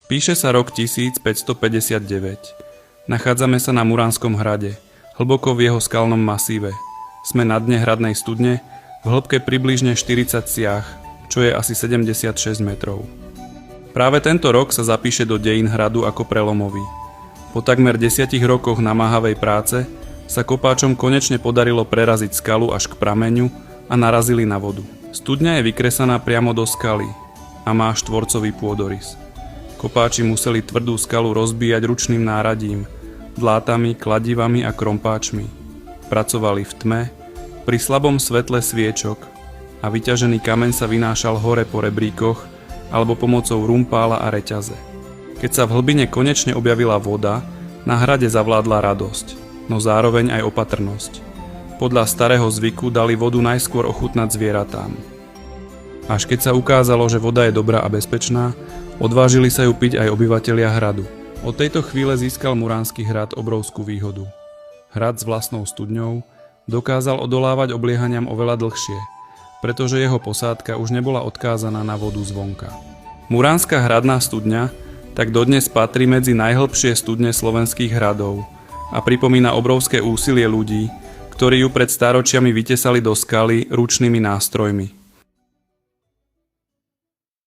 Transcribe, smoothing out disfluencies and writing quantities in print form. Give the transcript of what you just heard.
Píše sa rok 1559. Nachádzame sa na Muranskom hrade, hlboko v jeho skalnom masíve. Sme na dne hradnej studne, v hĺbke približne 40 siah, čo je asi 76 metrov. Práve tento rok sa zapíše do dejín hradu ako prelomový. Po takmer 10 rokoch namáhavej práce sa kopáčom konečne podarilo preraziť skalu až k prameňu a narazili na vodu. Studňa je vykresaná priamo do skaly a má štvorcový pôdorys. Kopáči museli tvrdú skalu rozbíjať ručným náradím, dlátami, kladivami a krompáčmi. Pracovali v tme, pri slabom svetle sviečok a vyťažený kameň sa vynášal hore po rebríkoch alebo pomocou rumpála a reťaze. Keď sa v hlbine konečne objavila voda, na hrade zavládla radosť, no zároveň aj opatrnosť. Podľa starého zvyku dali vodu najskôr ochutnať zvieratám. Až keď sa ukázalo, že voda je dobrá a bezpečná, odvážili sa ju piť aj obyvatelia hradu. Od tejto chvíle získal Muránsky hrad obrovskú výhodu. Hrad s vlastnou studňou dokázal odolávať obliehaniam oveľa dlhšie, pretože jeho posádka už nebola odkázaná na vodu zvonka. Muránska hradná studňa tak dodnes patrí medzi najhlbšie studne slovenských hradov a pripomína obrovské úsilie ľudí, ktorí ju pred stáročiami vytesali do skaly ručnými nástrojmi.